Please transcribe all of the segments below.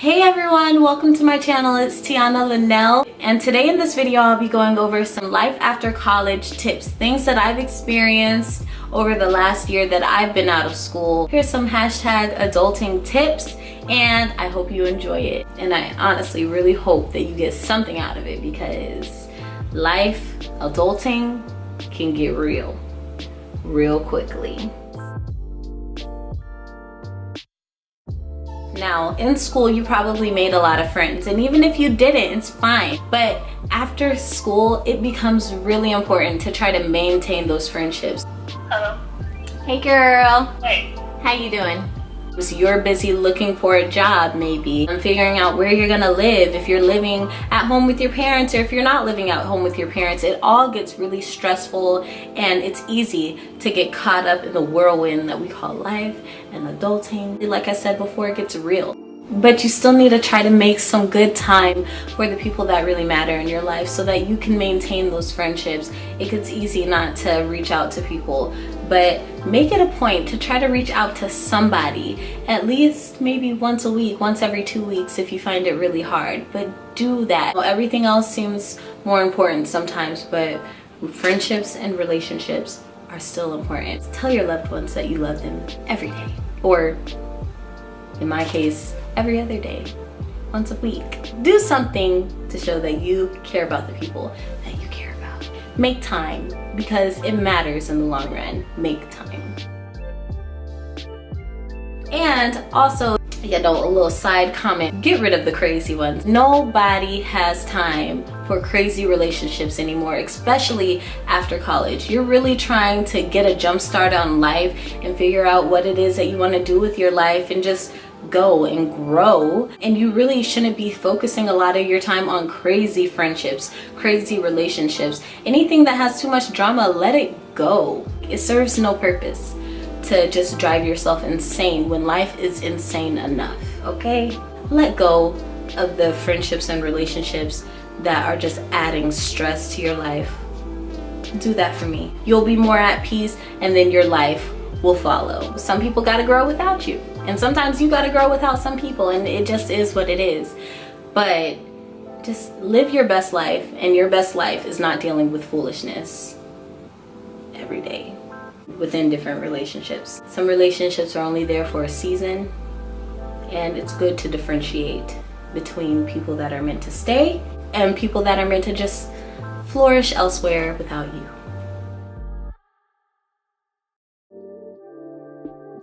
Hey everyone, welcome to my channel. It's Tiana Linnell, and today in this video I'll be going over some life after college tips, things that I've experienced over the last year that I've been out of school. Here's some hashtag adulting tips, and I hope you enjoy it. And I honestly really hope that you get something out of it, because life, adulting can get real quickly. Now, in school, you probably made a lot of friends, and even if you didn't, it's fine. But after school, it becomes really important to try to maintain those friendships. Hello. Hey girl. Hey. How you doing? So you're busy looking for a job, maybe, and figuring out where you're gonna live, if you're living at home with your parents or if you're not living at home with your parents. It all gets really stressful, and it's easy to get caught up in the whirlwind that we call life and adulting. Like I said before, it gets real. But you still need to try to make some good time for the people that really matter in your life so that you can maintain those friendships. It gets easy not to reach out to people, but make it a point to try to reach out to somebody at least maybe once a week, once every 2 weeks if you find it really hard. But do that. Everything else seems more important sometimes, but friendships and relationships are still important. Tell your loved ones that you love them every day, or in my case, every other day, once a week. Do something to show that you care about the people that you care about. Make time, because it matters in the long run. Make time. And also, a little side comment, get rid of the crazy ones. Nobody has time for crazy relationships anymore, especially after college. You're really trying to get a jump start on life and figure out what it is that you want to do with your life and just go and grow, and you really shouldn't be focusing a lot of your time on crazy friendships, crazy relationships. Anything that has too much drama, let it go. It serves no purpose to just drive yourself insane when life is insane enough, okay? Let go of the friendships and relationships that are just adding stress to your life. Do that for me. You'll be more at peace, and then your life will follow. Some people gotta grow without you, and sometimes you gotta grow without some people, and it just is what it is. But just live your best life, and your best life is not dealing with foolishness every day within different relationships. Some relationships are only there for a season, and it's good to differentiate between people that are meant to stay and people that are meant to just flourish elsewhere without you.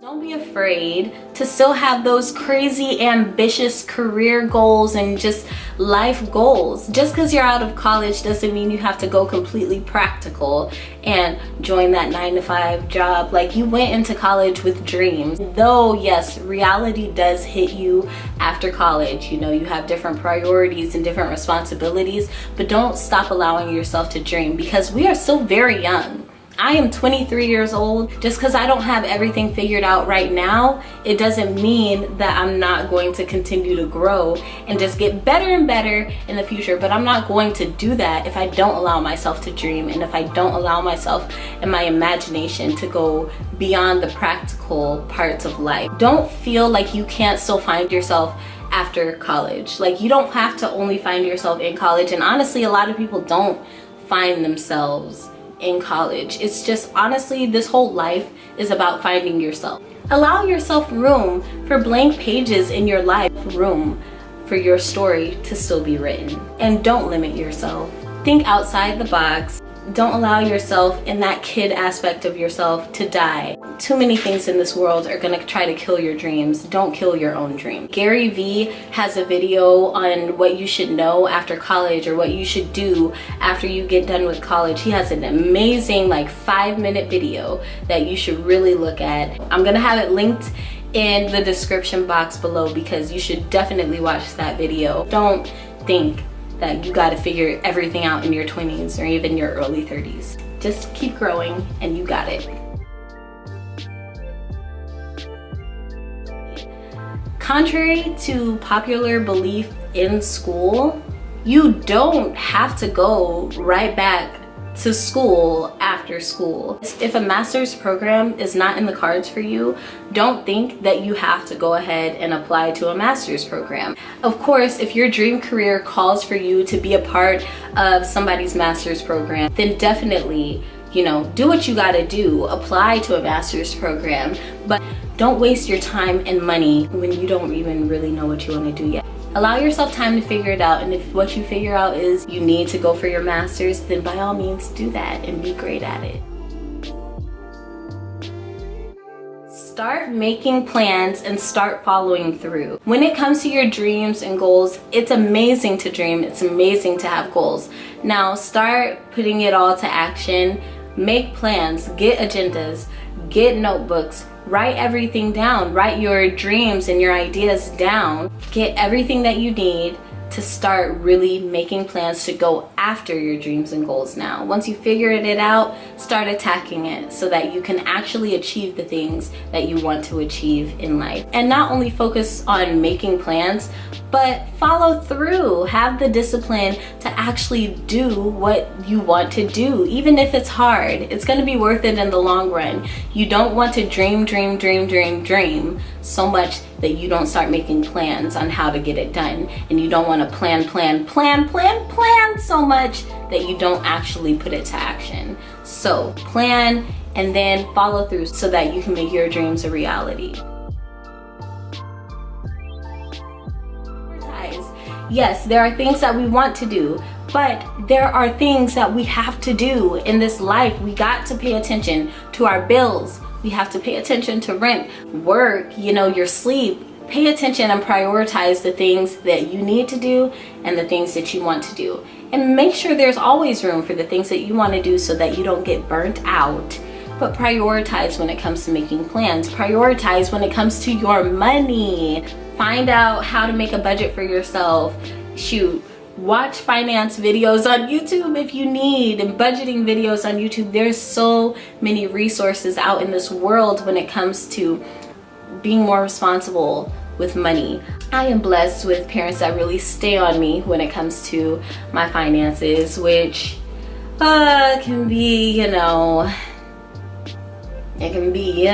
Don't be afraid to still have those crazy ambitious career goals and just life goals. Just because you're out of college doesn't mean you have to go completely practical and join that 9-to-5 job. Like, you went into college with dreams. Though yes, reality does hit you after college. You know, you have different priorities and different responsibilities, but don't stop allowing yourself to dream, because we are still very young. I am 23 years old. Just because I don't have everything figured out right now, it doesn't mean that I'm not going to continue to grow and just get better and better in the future. But I'm not going to do that if I don't allow myself to dream, and if I don't allow myself and my imagination to go beyond the practical parts of life. Don't feel like you can't still find yourself after college. Like, you don't have to only find yourself in college, and honestly, a lot of people don't find themselves in college. It's just, honestly, this whole life is about finding yourself. Allow yourself room for blank pages in your life, room for your story to still be written. And don't limit yourself. Think outside the box. Don't allow yourself in that kid aspect of yourself to die. Too many things in this world are gonna try to kill your dreams. Don't kill your own dream. Gary Vee has a video on what you should know after college, or what you should do after you get done with college. He has an amazing, like, 5-minute video that you should really look at. I'm gonna have it linked in the description box below, because you should definitely watch that video. Don't think that you got to figure everything out in your 20s or even your early 30s. Just keep growing, and you got it. Contrary to popular belief in school, you don't have to go right back to school after school. If a master's program is not in the cards for you, don't think that you have to go ahead and apply to a master's program. Of course, if your dream career calls for you to be a part of somebody's master's program, then definitely, do what you gotta do, apply to a master's program, but don't waste your time and money when you don't even really know what you wanna do yet. Allow yourself time to figure it out, and if what you figure out is you need to go for your master's, then by all means do that and be great at it. Start making plans and start following through. When it comes to your dreams and goals, it's amazing to dream, it's amazing to have goals. Now start putting it all to action. Make plans, get agendas, get notebooks, write everything down, write your dreams and your ideas down. Get everything that you need to start really making plans to go after your dreams and goals now. Once you figured it out, start attacking it so that you can actually achieve the things that you want to achieve in life. And not only focus on making plans, but follow through. Have the discipline to actually do what you want to do. Even if it's hard, it's gonna be worth it in the long run. You don't want to dream so much that you don't start making plans on how to get it done. And you don't want to plan so much that you don't actually put it to action. So plan and then follow through so that you can make your dreams a reality. Yes, there are things that we want to do, but there are things that we have to do in this life. We got to pay attention to our bills. We have to pay attention to rent, work, your sleep. Pay attention and prioritize the things that you need to do and the things that you want to do. And make sure there's always room for the things that you want to do so that you don't get burnt out. But prioritize when it comes to making plans. Prioritize when it comes to your money. Find out how to make a budget for yourself. Watch finance videos on YouTube if you need, and budgeting videos on YouTube. There's so many resources out in this world when it comes to being more responsible with money. I am blessed with parents that really stay on me when it comes to my finances, which can be, it can be,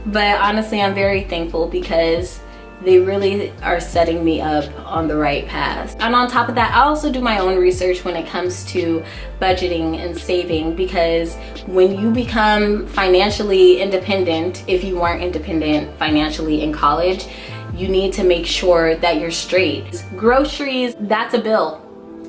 but honestly, I'm very thankful because they really are setting me up on the right path. And on top of that, I also do my own research when it comes to budgeting and saving, because when you become financially independent, if you weren't independent financially in college, you need to make sure that you're straight. Groceries, that's a bill,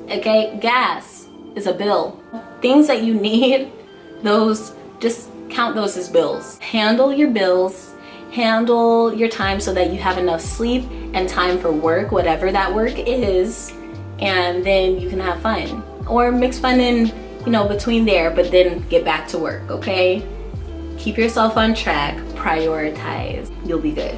okay? Gas is a bill. Things that you need, those, just count those as bills. Handle your bills. Handle your time so that you have enough sleep and time for work, whatever that work is, and then you can have fun. Or mix fun in, between there, but then get back to work, okay? Keep yourself on track, prioritize, you'll be good.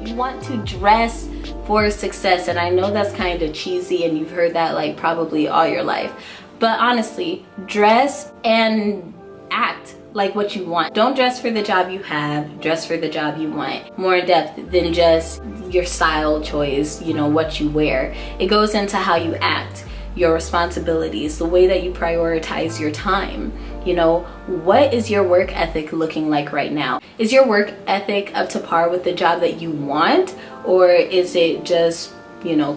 You want to dress for success, and I know that's kind of cheesy and you've heard that probably all your life, but honestly, dress and act like what you want. Don't dress for the job you have, dress for the job you want. More in depth than just your style choice, what you wear. It goes into how you act, your responsibilities, the way that you prioritize your time. What is your work ethic looking like right now? Is your work ethic up to par with the job that you want? Or is it just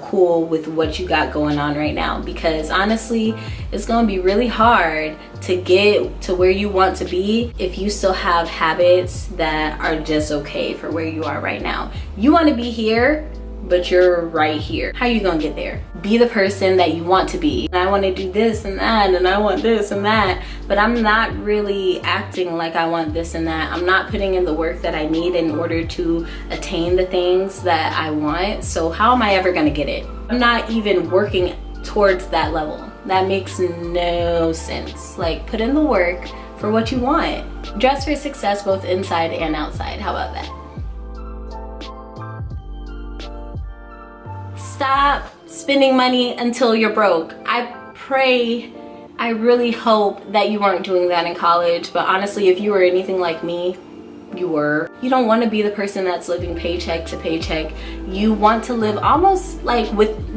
cool with what you got going on right now? Because honestly, it's gonna be really hard to get to where you want to be if you still have habits that are just okay for where you are right now. You want to be here, but you're right here. How are you gonna get there? Be the person that you want to be. I want to do this and that, and I want this and that, but I'm not really acting like I want this and that. I'm not putting in the work that I need in order to attain the things that I want. So how am I ever gonna get it? I'm not even working towards that level. That makes no sense. Put in the work for what you want. Dress for success both inside and outside. How about that? Stop spending money until you're broke. I really hope that you weren't doing that in college, but honestly, if you were anything like me, you were. You don't want to be the person that's living paycheck to paycheck. You want to live almost like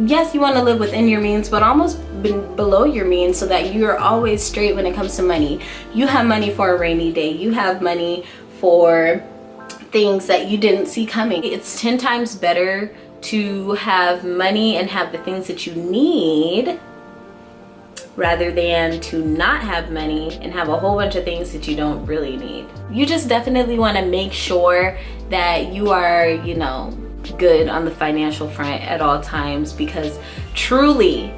yes, you want to live within your means, but almost below your means, so that you're always straight when it comes to money. You have money for a rainy day. You have money for things that you didn't see coming. It's 10 times better to have money and have the things that you need, rather than to not have money and have a whole bunch of things that you don't really need. You just definitely want to make sure that you are, you know, good on the financial front at all times, because truly,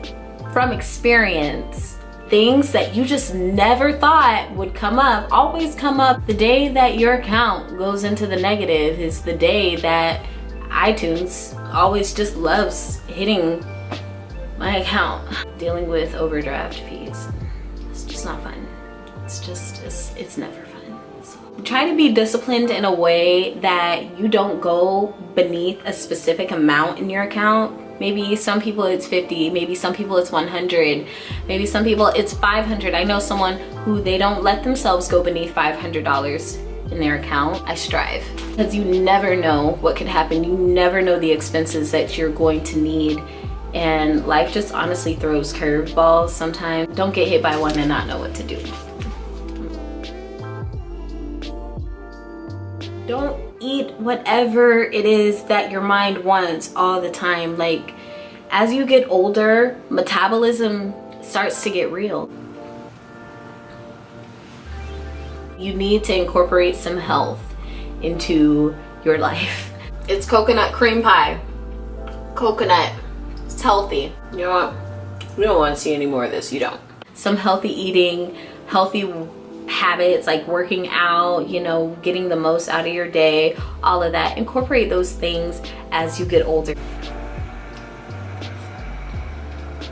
from experience, things that you just never thought would come up always come up. The day that your account goes into the negative is the day that iTunes always just loves hitting my account. Dealing with overdraft fees, it's just not fun. It's never fun. So try to be disciplined in a way that you don't go beneath a specific amount in your account. Maybe some people it's 50, maybe some people it's 100, maybe some people it's 500. I know someone who they don't let themselves go beneath $500 in their account. I strive, because you never know what could happen. You never know the expenses that you're going to need. And life just honestly throws curveballs sometimes. Don't get hit by one and not know what to do. Don't eat whatever it is that your mind wants all the time. Like, as you get older, metabolism starts to get real. You need to incorporate some health into your life. It's coconut cream pie. Coconut. It's healthy. You know what? We don't want to see any more of this. You don't. Some healthy eating, healthy habits like working out, you know, getting the most out of your day, all of that. Incorporate those things as you get older.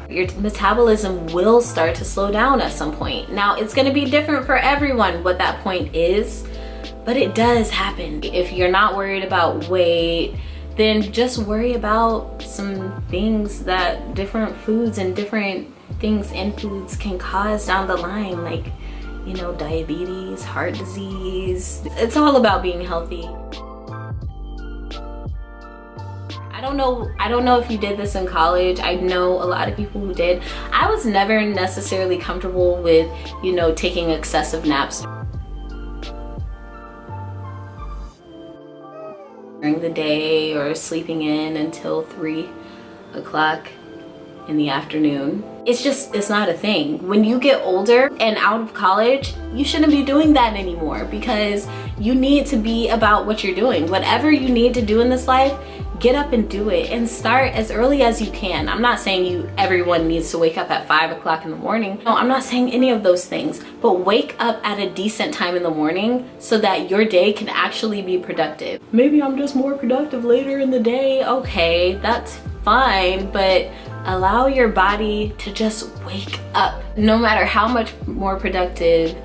Your metabolism will start to slow down at some point. Now, it's going to be different for everyone what that point is, but it does happen. If you're not worried about weight, then just worry about some things that different foods and different things in foods can cause down the line, like, you know, diabetes, heart disease. It's all about being healthy. I don't know if you did this in college. I know a lot of people who did. I was never necessarily comfortable with, you know, taking excessive naps during the day or sleeping in until 3 o'clock in the afternoon. It's not a thing. When you get older and out of college, you shouldn't be doing that anymore, because you need to be about what you're doing. Whatever you need to do in this life, get up and do it, and start as early as you can. I'm not saying everyone needs to wake up at 5 o'clock in the morning. No, I'm not saying any of those things, but wake up at a decent time in the morning so that your day can actually be productive. Maybe I'm just more productive later in the day. Okay, that's fine, but allow your body to just wake up. No matter how much more productive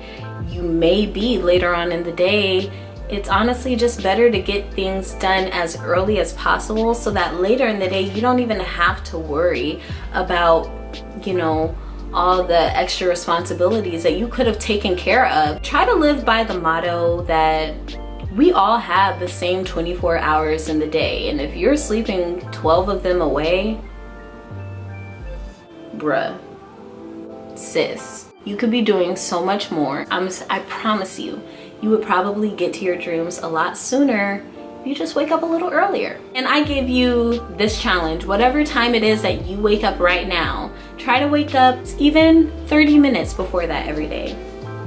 you may be later on in the day, it's honestly just better to get things done as early as possible, so that later in the day you don't even have to worry about, you know, all the extra responsibilities that you could have taken care of. Try to live by the motto that we all have the same 24 hours in the day, and if you're sleeping 12 of them away, bruh, sis, you could be doing so much more. I promise you, you would probably get to your dreams a lot sooner if you just wake up a little earlier. And I give you this challenge: whatever time it is that you wake up right now, try to wake up even 30 minutes before that every day.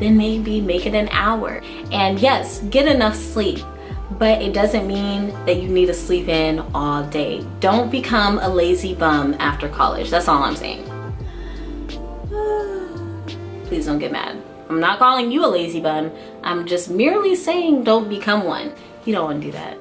Then maybe make it an hour. And yes, get enough sleep, but it doesn't mean that you need to sleep in all day. Don't become a lazy bum after college. That's all I'm saying. Please don't get mad. I'm not calling you a lazy bum. I'm just merely saying don't become one. You don't want to do that.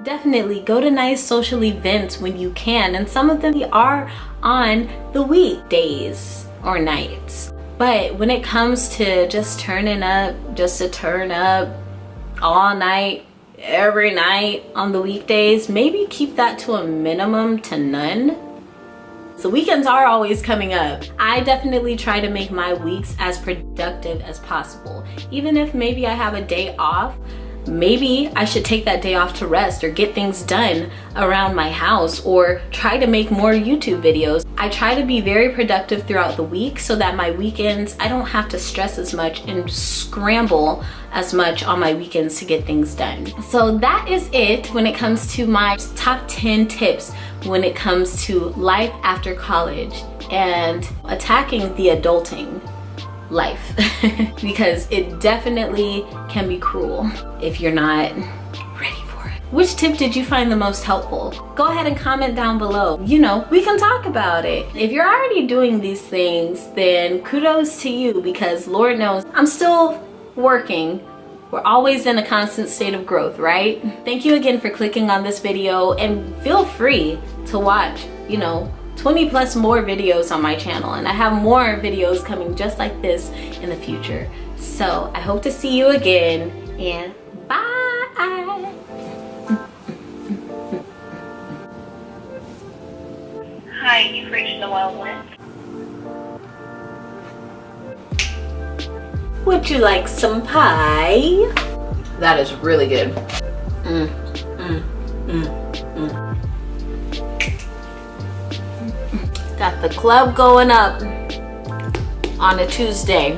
Definitely go to nice social events when you can, and some of them are on the weekdays or nights. But when it comes to just turning up, just to turn up all night, every night on the weekdays, maybe keep that to a minimum to none. So weekends are always coming up. I definitely try to make my weeks as productive as possible. Even if maybe I have a day off, maybe I should take that day off to rest or get things done around my house or try to make more YouTube videos. I try to be very productive throughout the week so that my weekends, I don't have to stress as much and scramble as much on my weekends to get things done. So that is it when it comes to my top 10 tips when it comes to life after college and attacking the adulting life because it definitely can be cruel if you're not ready for it. Which tip did you find the most helpful? Go ahead and comment down below. You know, we can talk about it. If you're already doing these things, then kudos to you because Lord knows I'm still working. We're always in a constant state of growth, right? Thank you again for clicking on this video and feel free to watch, 20 plus more videos on my channel, and I have more videos coming just like this in the future. So I hope to see you again, and bye. Hi, you've reached the Wild West. Would you like some pie? That is really good. Got the club going up on a Tuesday.